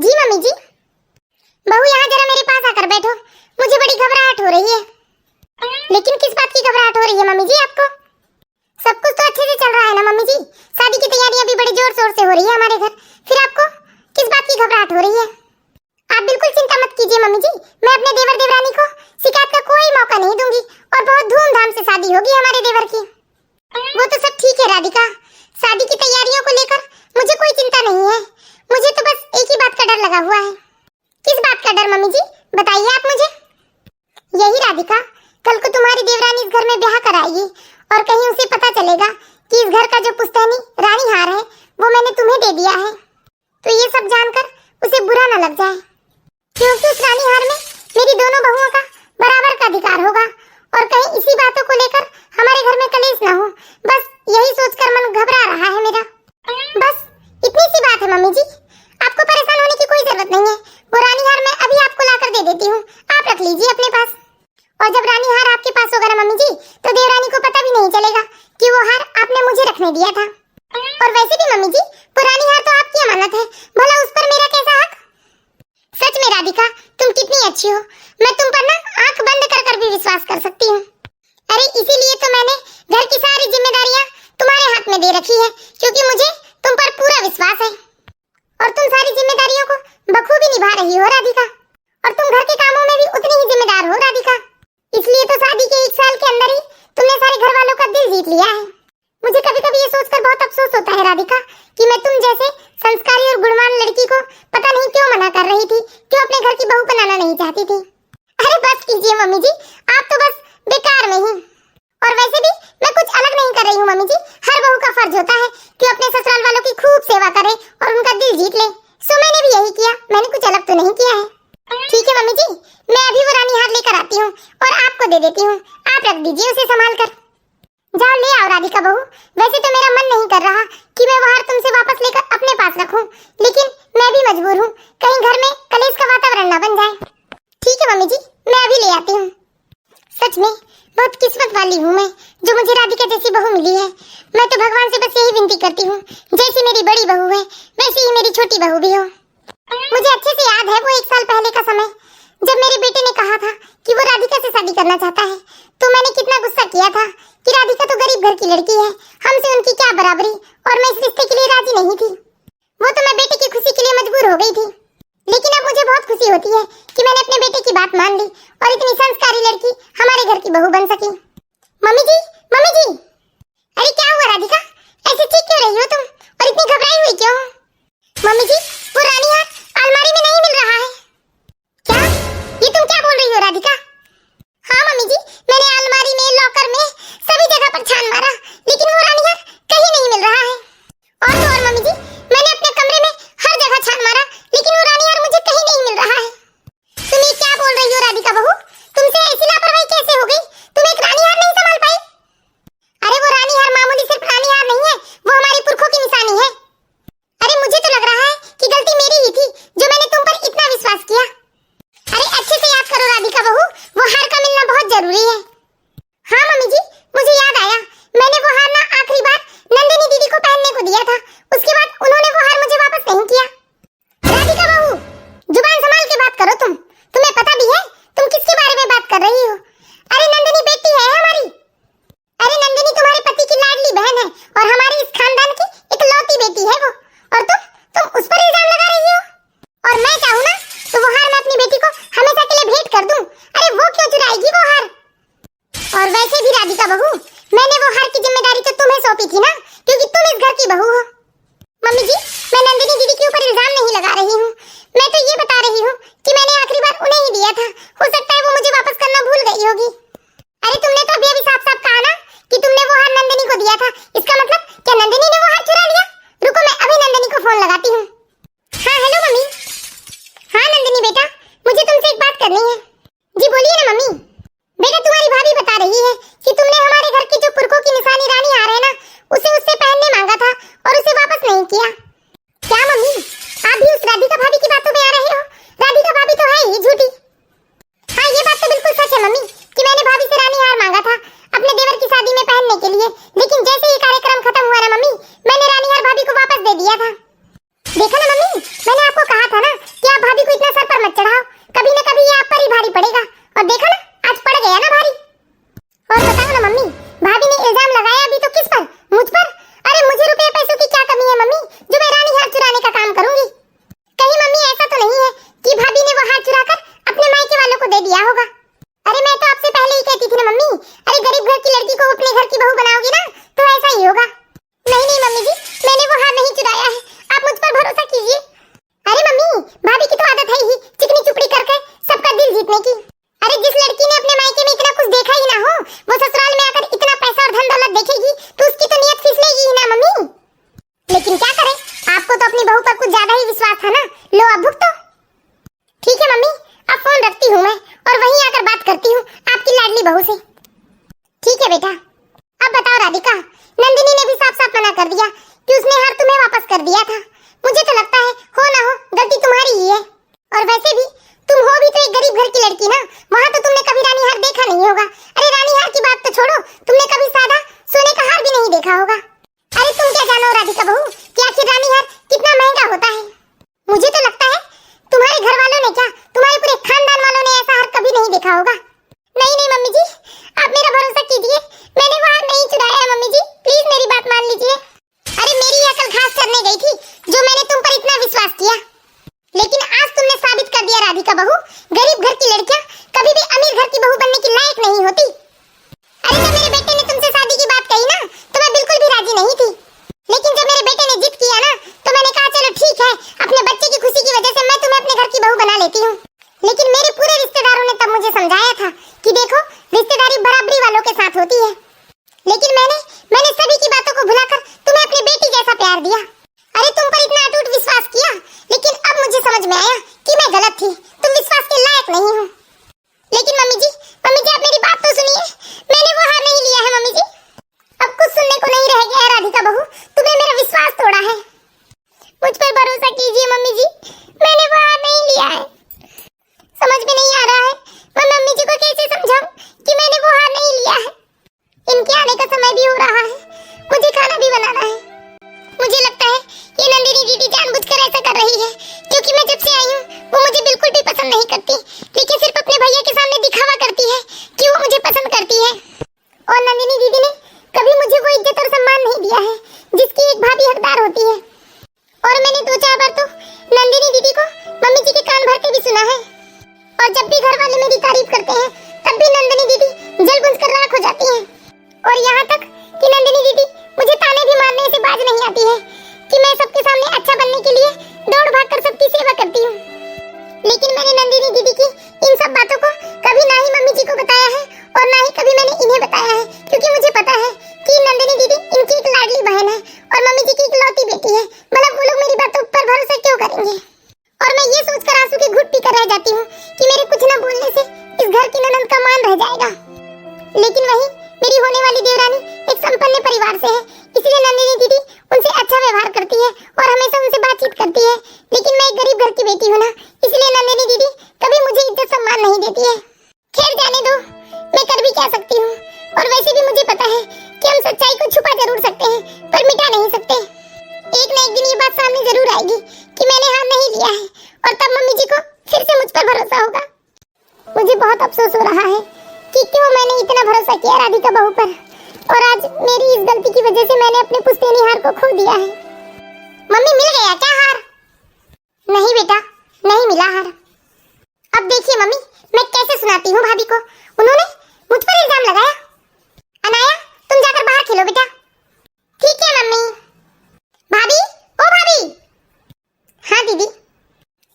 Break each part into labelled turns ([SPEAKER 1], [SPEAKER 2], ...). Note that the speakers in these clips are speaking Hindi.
[SPEAKER 1] जी मम्मी जी। बहू यहाँ जरा मेरे पास आकर बैठो, मुझे बड़ी घबराहट हो रही है। लेकिन किस बात की घबराहट हो रही है मम्मी जी आपको? सब कुछ तो अच्छे से चल रहा है ना मम्मी जी, शादी की तैयारियां भी बड़े जोर शोर से हो रही है हमारे घर, फिर आपको किस बात की घबराहट हो रही है? आप बिल्कुल चिंता मत कीजिए मम्मी जी, मैं अपने देवर देवरानी को शिकायत का कोई मौका नहीं दूंगी और बहुत धूमधाम से शादी होगी हमारे देवर की। वो तो सब ठीक है राधिका, शादी की तैयारियों को लेकर मुझे कोई चिंता नहीं है, मुझे तो बस एक ही बात का डर लगा हुआ है। किस बात का डर मम्मी जी, बताइए आप मुझे। यही राधिका, कल को तुम्हारी देवरानी इस घर में ब्याह कराएगी और कहीं उसे पता चलेगा कि इस घर का जो पुश्तैनी रानी हार है वो मैंने तुम्हें दे दिया है, तो ये सब जानकर उसे बुरा न लग जाए, क्योंकि उस रानी हार में मेरी दोनों बहुओं का बराबर का अधिकार होगा और कहीं इसी बातों को लेकर हमारे घर में कलेश न हो। बस यही सोचकर मन घबरा रहा है मेरा। बस इतनी सी बात है मम्मी जी, आपको परेशान होने की कोई जरूरत नहीं है। वो रानी हार मैं अभी आपको लाकर दे देती हूँ, आप रख लीजिए अपने पास। और जब रानी हार आपके पास होगा ना मम्मी जी, तो देवरानी को पता भी नहीं चलेगा कि वो हार आपने मुझे रखने दिया था। और वैसे भी मम्मी जी, पुरानी हार तो आपकी अमानत है, भला उस पर मेरा कैसा हक? सच में राधिका, तुम कितनी अच्छी हो, मैं तुम पर ना आंख बंद कर भी विश्वास कर सकती हूँ। अरे इसीलिए तो मैंने घर की सारी जिम्मेदारियाँ तुम्हारे हाथ में दे रखी है, क्योंकि मुझे तुम पर पूरा विश्वास है और तुम सारी जिम्मेदारियों को बखूबी निभा रही हो राधिका, और तुम घर के कामों में भी उतनी ही जिम्मेदार हो राधिका। इसलिए तो शादी के 1 साल के अंदर ही तुमने सारे घर वालों का दिल जीत लिया है। मुझे कभी कभी ये सोचकर बहुत अफसोस होता है राधिका कि मैं तुम जैसे संस्कारी और गुणवान लड़की को पता नहीं क्यों मना कर रही थी, क्यों अपने घर की बहू बनाना नहीं चाहती थी। अरे बस कीजिए मम्मी जी, आप तो बस बेकार में ही। और वैसे भी मैं कुछ अलग नहीं कर रही हूँ मम्मी जी, हर बहू का फर्ज होता है कि अपने ससुराल वालों की खूब सेवा करे और उनका दिल जीत ले। सो मैंने भी यही किया, मैंने कुछ अलग तो नहीं किया है। ठीक है मम्मी जी, मैं अभी वो रानी हार लेकर आती हूँ और आपको दे देती हूँ, आप रख दीजिए उसे संभाल कर। जाओ ले आओ राधिका बहू। वैसे तो मेरा मन नहीं कर रहा कि मैं वो हार तुमसे वापस लेकर अपने पास रखूं, लेकिन मैं भी मजबूर हूँ, कहीं घर में कलेश का वातावरण न बन जाए। ठीक है मम्मी जी, मैं अभी ले आती हूँ। सच में बहुत किस्मत वाली हूँ मैं, जो मुझे राधिका जैसी बहू मिली है। मैं तो भगवान से बस यही विनती करती हूँ, जैसी मेरी बड़ी बहू है वैसी ही मेरी छोटी बहू भी हो। मुझे अच्छे से याद है वो 1 साल पहले का समय, जब मेरे बेटे ने कहा था कि वो राधिका से शादी करना चाहता है, तो मैंने कितना गुस्सा किया था कि राधिका तो गरीब घर की लड़की है, हमसे उनकी क्या बराबरी, और मैं इस रिश्ते के लिए राजी नहीं थी। वो तो मैं बेटे की खुशी के लिए मजबूर हो गई थी, लेकिन अब मुझे बहुत खुशी होती है कि मैंने अपने बेटे की बात मान ली और इतनी संस्कारी लड़की हमारे घर की बहू बन सकी। मम्मी जी, मम्मी जी। अरे क्या हुआ राधिका, ऐसे चीख क्यों रही हो तुम और इतनी घबराई हुई क्यों? मम्मी जी, वो रानी हार अलमारी में नहीं मिल रहा है। क्या? ये तुम क्या बोल रही हो राधिका? हाँ मम्मी जी, मैंने अलमारी में, लॉकर में, सभी जगह पर छान मारा, लेकिन वो रानी हार कहीं नहीं मिल रहा है। और तो और मम्मी जी, मैंने अपने कमरे में हर जगह छान मारा, लेकिन वो रानी हार मुझे कहीं नहीं मिल रहा है। तुम ये क्या बोल रही हो राधिका बहू, तुमसे ऐसी लापरवाही कैसे हो गई? तुम एक रानी हार नहीं संभाल पाई? अरे वो रानी हार मामूली सिर्फ रानी हार नहीं है, वो हमारी पुरखों की निशानी है। अरे मुझे तो लग रहा है कि गलती मेरी ही थी, जो मैंने तुम पर इतना विश्वास किया। अरे अच्छे से याद करो राधिका बहू, वो हार का मिलना बहुत जरूरी है। हाँ मम्मी जी, मुझे याद आया, मैंने वो हार ना आखिरी बार नंदिनी दीदी को पहनने को दिया था, उसके बाद उन्होंने वो हार मुझे वापस नहीं किया। राधिका बहू, जुबान संभाल के बात करो तुम्हें पता भी है तुम किसके बारे में बात कर रही हो? अरे नंदिनी बेटी है हमारी। अरे नंदिनी तुम्हारे पति की लाडली बहन है और हमारे इस खानदान की इकलौती बेटी है वो, और तुम उस पर इल्जाम लगा रही हो? और मैं चाहूँ ना तो वो हार मैं अपनी बेटी को हमेशा के लिए भेंट कर दूं। अरे वो क्यों चुराएगी वो हार? और वैसे भी राधिका बहू, मैंने वो हार की जिम्मेदारी तो तुम्हें सौंपी थी ना, क्योंकि तुम इस घर की बहू हो। मम्मी जी, मैं नंदिनी दीदी के ऊपर इल्जाम नहीं लगा रही हूँ, मैं तो ये बता रही हूँ कि मैंने आखिरी बार उन्हें ही दिया था, हो सकता है वो मुझे वापस करना भूल गई होगी। अरे तुमने तो अभी साफ साफ कहा ना कि तुमने वो हार नंदिनी को दिया था, इसका मतलब क्या नंदिनी ने वो हार चुरा लिया? रुको मैं अभी नंदिनी को फोन लगाती हूँ। हाँ हेलो मम्मी। हाँ नंदिनी बेटा, मुझे तुमसे एक बात करनी है। जी बोलिए ना मम्मी। बेटा तुम्हारी भाभी बता रही है कि तुमने हमारे घर की जो पुरखों की निशानी रानी हार है ना, उसे उससे पहनने मांगा था और उसे वापस नहीं किया। क्या मम्मी, आप भी उस राधिका भाभी की बातों में आ रहे हो? राधिका भाभी तो है ही झूठी। हाँ ये बात तो बिल्कुल सच है मम्मी कि मैंने भाभी से रानी हार मांगा था अपने देवर की शादी में पहनने के लिए, लेकिन जैसे ही कार्यक्रम खत्म हुआ ना मम्मी, मैंने रानी हार भाभी को वापस दे दिया था। देखा ना मम्मी, मैंने आपको कहा था ना और देखा ना, आज पड़ गया ना भारी। और बताओ ना मम्मी, भाभी ने इल्जाम लगाया अभी तो किस पर? मुझ पर। अरे मुझे रुपए पैसों की क्या कमी है मम्मी, जो मैं रानी हार चुराने का काम करूंगी? कहीं मम्मी ऐसा तो नहीं है कि भाभी ने वो हार चुराकर अपने मायके वालों को दे दिया होगा? अरे मैं तो आपसे पहले ही कहती थी ना मम्मी, अरे गरीब घर की लड़की को अपने घर की बहू बनाओगी ना तो ऐसा ही होगा। नहीं नहीं मम्मी जी, मैंने वो हार नहीं चुराया है, आप मुझ पर भरोसा कीजिए। अरे मम्मी, भाभी की तो आदत है ही चिकनी चुपड़ी करके सबका दिल जीतने की। अरे जिस लड़की ने अपने मायके में इतना कुछ देखा ही ना हो, वो ससुराल में आकर इतना पैसा और धन दौलत देखेगी तो उसकी तो नियत फिसलेगी ही ना मम्मी। लेकिन क्या करें, आपको तो अपनी बहू पर कुछ ज्यादा ही विश्वास था ना, लो अब भुगतो। ठीक है मम्मी, अब फोन रखती हूँ मैं और वहीं आकर बात करती हूँ आपकी लाडली बहू से। ठीक है बेटा। अब बताओ राधिका, नंदिनी ने भी साफ साफ मना कर दिया कि उसने हार तुम्हें वापस कर दिया था। मुझे तो लगता है हो ना हो गलती तुम्हारी ही है। और वैसे भी तुम हो भी तो एक गरीब घर की लड़की ना, वहाँ तो तुमने कभी रानी हार देखा नहीं होगा। अरे रानी हार की बात तो छोड़ो, तुमने कभी सादा सोने का हार भी नहीं देखा होगा। अरे तुम क्या जानो राधिका बहू कि आखिर रानी हार कितना महंगा होता है? मुझे तो लगता है तुम्हारे घर वालों ने क्या, तुम्हारे पूरे खानदान वालों ने ऐसा हार कभी नहीं देखा होगा। नहीं नहीं मम्मी जी, आप मेरा भरोसा कीजिए, मैंने वो हार नहीं चुराया है मम्मी जी, प्लीज मेरी बात मान लीजिए। अरे मेरी अकल घास चरने गई थी जो मैंने तुम पर इतना विश्वास किया, लेकिन आज तुमने साबित कर दिया राधिका बहू, गरीब घर की लड़कियां कभी भी अमीर घर की बहू बनने की लायक नहीं होती। अरे जब मेरे बेटे ने तुमसे शादी की बात कही ना तो मैं बिल्कुल भी राजी नहीं थी, लेकिन जब मेरे बेटे ने जिद किया ना तो मैंने कहा चलो ठीक है, अपने बच्चे की खुशी की वजह से मैं तुम्हें अपने घर की बहू बना लेती हूँ। लेकिन मेरे पूरे रिश्तेदारों ने तब मुझे समझाया था कि देखो रिश्तेदारी बराबरी वालों के साथ होती है, लेकिन मैंने सभी की बातों को भुलाकर तुम्हें अपनी बेटी जैसा प्यार दिया। अरे तुम पर इतना अटूट विश्वास किया, लेकिन अब मुझे समझ में आया कि मैं गलत थी, तुम विश्वास के लायक नहीं हो। लेकिन मम्मी जी आप मेरी बात तो सुनिए, मैंने वो हार नहीं लिया है मम्मी जी। अब कुछ सुनने को नहीं रह गया है राधिका बहू, तुमने मेरा विश्वास तोड़ा है। मुझ पर भरोसा कीजिए मम्मी जी, मैंने वो हार नहीं लिया है। समझ में नहीं आ रहा है मैं मम्मी जी को कैसे समझाऊं कि मैंने वो हार नहीं लिया है। इनके आने का समय भी हो रहा है, मुझे खाना भी बनाना है। मुझे लगता है ये नंदिनी दीदी जानबूझकर ऐसा कर रही है, क्योंकि मैं जब से आई हूँ वो मुझे बिल्कुल भी पसंद नहीं करती, लेकिन सिर्फ अपने भैया के सामने दिखावा करती है कि वो मुझे पसंद करती है। और नंदिनी दीदी ने कभी मुझे वो इज्जत और सम्मान नहीं दिया है जिसकी एक भाभी हकदार होती है। और मैंने 2-4 बार तो नंदिनी दीदी को मम्मी जी के कान भर के भी सुना है, और जब भी घर वाले मेरी तारीफ करते हैं तब भी नंदिनी दीदी जल बुझ कर राख हो जाती हैं। और यहाँ तक कि नंदिनी दीदी मुझे ताने भी मारने से बाज नहीं आती है कि मैं सबके सामने अच्छा बनने के लिए दौड़ भाग कर सबकी सेवा करती हूँ। लेकिन मैंने नंदिनी दीदी की इन सब बातों को कभी ना ही मम्मी जी को बताया है और ना ही कभी मैंने इन्हें बताया है, क्योंकि मुझे पता है कि नंदिनी दीदी इनकी एक लाडली बहन है और मम्मी जी की इकलौती बेटी है, मतलब वो लोग मेरी बातों पर भरोसा क्यों करेंगे। और मैं ये सोचकर आंसू की घुट पीकर रह जाती हूँ कि मेरे कुछ न बोलने से इस घर की ननद का मान रह जाएगा। लेकिन वही मेरी होने वाली देवरानी एक संपन्न परिवार से है, इसलिए नंदिनी दीदी उनसे अच्छा व्यवहार करती है और हमेशा उनसे बातचीत करती है। लेकिन मैं एक गरीब घर की बेटी हूँ ना, इसलिए नंदिनी दीदी कभी मुझे इज्जत सम्मान नहीं देती है। खैर जाने दो, मैं कर भी क्या सकती हूँ। और वैसे भी मुझे पता है कि हम सच्चाई को छुपा जरूर सकते हैं पर मिटा नहीं सकते। एक न एक दिन ये बात सामने जरूर आएगी कि मैंने हार नहीं लिया है, और तब मम्मी जी को फिर से मुझ पर भरोसा होगा। मुझे बहुत अफसोस हो रहा है कि क्यों मैंने इतना भरोसा किया राधिका बहू पर, और आज मेरी इस गलती की वजह से मैंने अपने पुश्तैनी हार को खो दिया है। मम्मी मिल गया क्या हार? नहीं बेटा, नहीं मिला हार। अब देखिए मम्मी, मैं कैसे सुनाती हूँ भाभी को, उन्होंने मुझ पर इल्जाम लगाया। अनाया तुम जाकर बाहर खेलो बेटा। ठीक है मम्मी। भाभी, ओ भाभी। हाँ दीदी।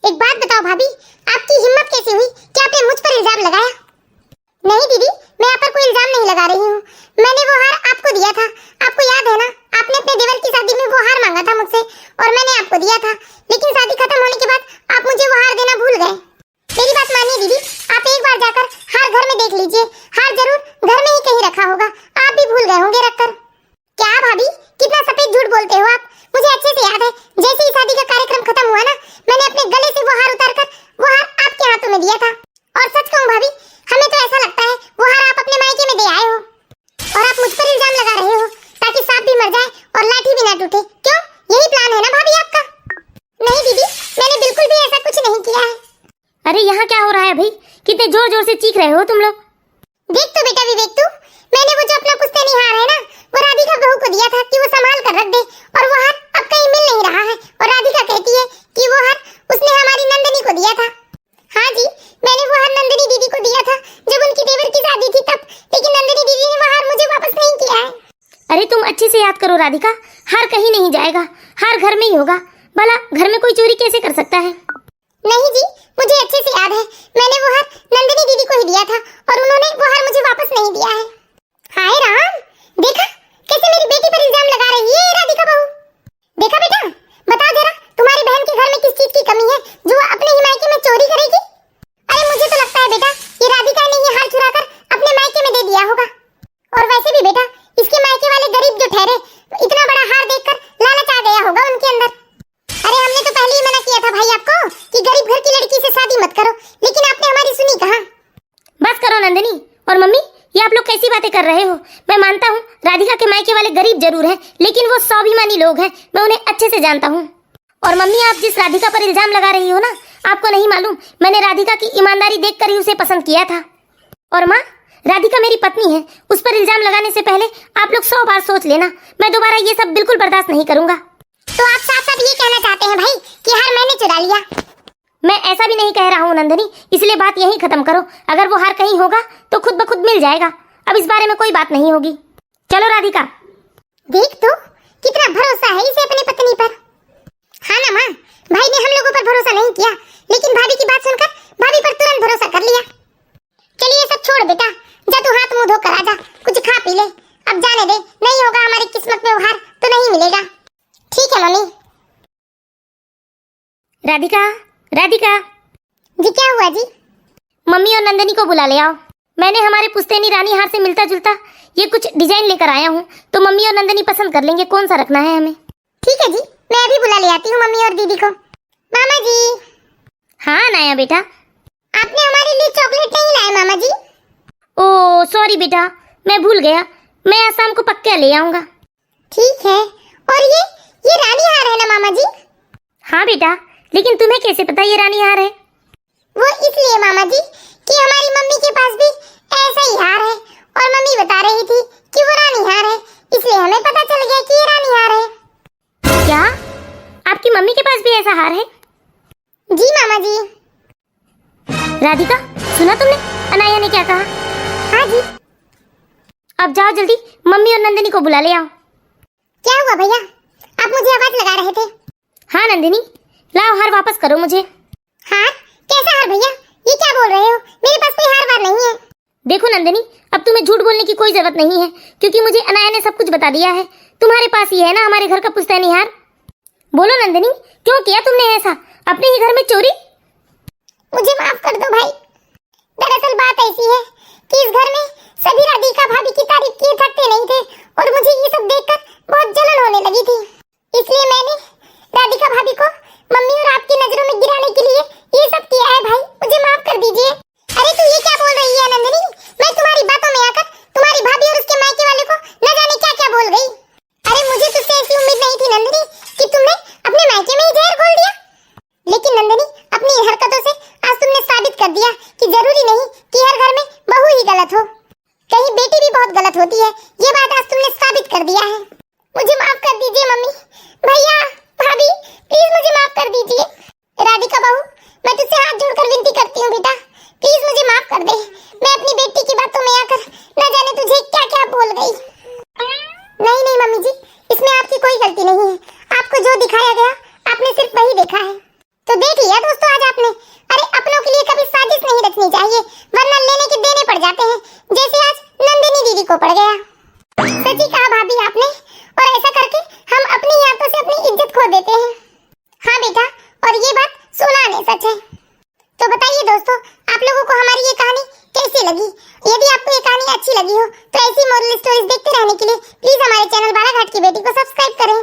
[SPEAKER 1] एक बात बताओ भाभी, आपकी हिम्मत कैसे हुई कि आपने मुझ पर इल्जाम लगाया? नहीं दीदी, मैं आप पर कोई इल्जाम नहीं लगा रही हूँ, मैंने वो हार आपको दिया था। आपको याद है ना, आपने अपने देवर की शादी में वो हार मांगा था मुझसे और मैंने आपको दिया था, लेकिन शादी खत्म होने के बाद आप मुझे वो हार देना भूल गए। मेरी बात मानिए दीदी, आप एक बार जाकर हार घर में देख लीजिए, हार जरूर घर में ही कहीं रखा होगा, आप भी भूल गए होंगे रखकर। क्या भाभी, कितना सफेद झूठ बोलते हो आप। मुझे अच्छे से याद है, जैसे ही शादी का कार्यक्रम खत्म हुआ ना, मैंने अपने गले से वो हार उतारकर वो हार आपके हाथों में दिया था। और सच कहूँ भाभी, हमें तो ऐसा लगता है वो हार आप अपने मायके में दे आए हो, और आप मुझ पर इल्जाम लगा रहे हो ताकि सांप भी मर जाए और लाठी भी ना टूटे। क्यों, यही प्लान है ना भाभी आपका? नहीं दीदी, मैंने बिल्कुल भी ऐसा कुछ नहीं किया है।
[SPEAKER 2] अरे यहाँ क्या हो रहा है भाई? कितने जोर जोर से चीख रहे हो तुम लोग?
[SPEAKER 1] देख तू बेटा विवेक, तू मैंने वो जो अपना पुश्तैनी हार है ना, वो राधिका बहू को दिया था कि वो संभाल कर रख दे, और वो हार अब कहीं मिल नहीं रहा है। और राधिका कहती है कि वो हार उसने हमारी नंदिनी को दिया था। हाँ जी, मैंने वो हार नंदिनी दीदी को दिया था जब उनकी देवर की शादी थी तब, लेकिन नंदिनी दीदी ने वो हार मुझे वापस नहीं किया है।
[SPEAKER 2] अरे तुम अच्छे से याद करो राधिका, हार कहीं नहीं जाएगा, हार घर में ही होगा। भला घर में कोई चोरी कैसे कर सकता है?
[SPEAKER 1] नहीं जी, मुझे अच्छे से याद है, मैंने वो हार नंदिनी दीदी को ही दिया था और उन्होंने वो हार मुझे वापस नहीं दिया है। हाय राम, देखा कैसे मेरी बेटी पर इल्जाम लगा रही है राधिका बहू। देखा बेटा, बताओ जरा तुम्हारी बहन के घर में किस चीज की कमी है जो वो अपने ही मायके में चोरी करेगी? अरे मुझे तो लगता है बेटा ये राधिका ने ये हार चुराकर अपने मायके में दे दिया होगा। और वैसे भी बेटा, इसके मायके वाले गरीब जो ठहरे, इतना बड़ा हार देखकर लालच आ गया होगा उनके अंदर। अरे हमने तो पहले ही मना किया था भाई आपको कि गरीब घर की लड़की से शादी मत करो, लेकिन आपने हमारी सुनी कहाँ?
[SPEAKER 2] बस करो नंदिनी और मम्मी, ये आप लोग कैसी बातें कर रहे हो? मैं मानता हूँ राधिका के मायके वाले गरीब जरूर हैं, लेकिन वो स्वाभिमानी लोग हैं, मैं उन्हें अच्छे से जानता हूँ। और मम्मी, आप जिस राधिका पर इल्जाम लगा रही हो ना, आपको नहीं मालूम मैंने राधिका की ईमानदारी देखकर ही उसे पसंद किया था। और माँ, राधिका मेरी पत्नी है, उस पर इल्जाम लगाने से पहले आप लोग 100 बार सोच लेना। मैं दोबारा ये सब बिल्कुल बर्दाश्त नहीं करूंगा।
[SPEAKER 1] तो आप साफ साफ ये कहना चाहते हैं भाई कि हार मैंने चुरा लिया?
[SPEAKER 2] मैं ऐसा भी नहीं कह रहा हूँ नंदिनी, इसलिए बात यहीं खत्म करो। अगर वो हार कहीं होगा तो खुद ब खुद मिल जाएगा, अब इस बारे में कोई बात नहीं होगी। चलो राधिका।
[SPEAKER 1] देख तो कितना भरोसा है इसे अपनी पत्नी पर। हाँ ना माँ, भाई ने हम लोगों पर भरोसा नहीं किया, लेकिन भाभी की बात सुनकर भाभी पर तुरंत भरोसा कर लिया। चलिए सब छोड़ बेटा, जा तू हाथ मुंह धोकर आ जा, कुछ खा पी ले। अब जाने दे, नहीं होगा हमारी किस्मत में वो हार तो नहीं मिलेगा। ठीक है मम्मी।
[SPEAKER 2] राधिका, राधिका
[SPEAKER 1] जी क्या हुआ जी?
[SPEAKER 2] मम्मी और नंदिनी को बुला ले आओ। मैंने हमारे पुश्तैनी रानी हार से मिलता जुलता ये कुछ डिजाइन लेकर आया हूँ, तो मम्मी और नंदिनी पसंद कर लेंगे कौन सा रखना है हमें।
[SPEAKER 1] ठीक है जी, मैं अभी बुला ले आती हूँ मम्मी और दीदी को। मामा जी।
[SPEAKER 2] हाँ नाया बेटा।
[SPEAKER 1] आपने हमारे लिए चॉकलेट नहीं लाए मामा जी?
[SPEAKER 2] ओ सॉरी बेटा, मैं भूल गया, मैं आज शाम को पक्का ले आऊंगा।
[SPEAKER 1] ठीक है। और ये रानी हार है ना मामा जी?
[SPEAKER 2] हाँ बेटा, लेकिन तुम्हें कैसे पता ये रानी हार है?
[SPEAKER 1] वो इसलिए मामा जी कि हमारी मम्मी के पास भी ऐसा ही हार है, और मम्मी बता रही थी कि वो रानी हार है, इसलिए हमें पता चल गया कि ये रानी हार है।
[SPEAKER 2] क्या आपकी मम्मी के पास भी ऐसा हार है?
[SPEAKER 1] जी मामा जी।
[SPEAKER 2] राधिका, सुना तुमने अनाया ने क्या कहा?
[SPEAKER 1] हाँ जी।
[SPEAKER 2] अब जाओ जल्दी, मम्मी और नंदिनी को बुला ले आओ।
[SPEAKER 1] क्या हुआ भैया, आप मुझे आवाज लगा रहे थे?
[SPEAKER 2] हाँ नंदिनी, लाओ हार वापस करो मुझे।
[SPEAKER 1] हार? कैसा हार भैया, ये क्या बोल रहे हो? मेरे पास कोई हार वार नहीं है।
[SPEAKER 2] देखो नंदिनी, अब तुम्हें झूठ बोलने की कोई जरूरत नहीं है, क्योंकि मुझे अनाया ने सब कुछ बता दिया है। तुम्हारे पास ही है ना हमारे घर का पुश्तैनी हार? बोलो नंदिनी, क्यों किया तुमने ऐसा, अपने ही घर में चोरी?
[SPEAKER 1] मुझे माफ कर दो भाई, दरअसल बात ऐसी है कि इस घर में सभी राधिका भाभी की तारीफ किए थकते नहीं थे, और मुझे ये सब देखकर बहुत जलन होने लगी थी, इसलिए मैंने राधिका भाभी को मम्मी और आपकी नजरों में गिराने के लिए ये सब किया है। भाई मुझे माफ कर दीजिए। अरे तू ये क्या बोल रही है नंदिनी? मैं तुम्हारी बातों में आकर तुम्हारी भाभी और उसके मायके वाले को न जाने क्या क्या बोल गई। अरे मुझे तुझसे ऐसी उम्मीद नहीं थी नंदिनी कि तुमने अपने मायके में ही जहर घोल दिया, लेकिन नंदिनी अपनी हरकतों से आज तुमने साबित कर दिया कि जरूरी नहीं कि हर घर में बहू ही गलत हो, कहीं बेटी भी बहुत गलत होती है। ये बात आज तुमने साबित कर दिया है। मुझे माफ कर दीजिए मम्मी, भैया, भाभी, प्लीज मुझे माफ कर दीजिए। राधिका बहू, मैं तुझसे हाथ जोड़कर विनती करती हूँ बेटा, प्लीज मुझे माफ कर दे। मैं अपनी बेटी की बातों में आकर न जाने तुझे क्या क्या बोल गई। नहीं नहीं मम्मी जी, इसमें आपकी कोई गलती नहीं है, आपको जो दिखाया गया आपने सिर्फ वही देखा है। तो देख लिया दोस्तों आज आपने। अरे अपनों के लिए कभी साजिश नहीं रचनी चाहिए, वरना लेने के देने पड़ जाते हैं, जैसे आज नंदिनी दीदी को पड़ गया। सच्ची कहा भाभी आपने, और ऐसा करके हम अपनी आंखों से अपनी इज्जत खो देते हैं। हाँ बेटा, और ये बात सोना ने सच है। तो बताइए दोस्तों, आप लोगों को हमारी ये कहानी कैसी लगी? यदि आपको ये कहानी अच्छी लगी हो तो ऐसी मोरल स्टोरीज देखते रहने के लिए प्लीज हमारे चैनल बालाघाट की बेटी को सब्सक्राइब करें।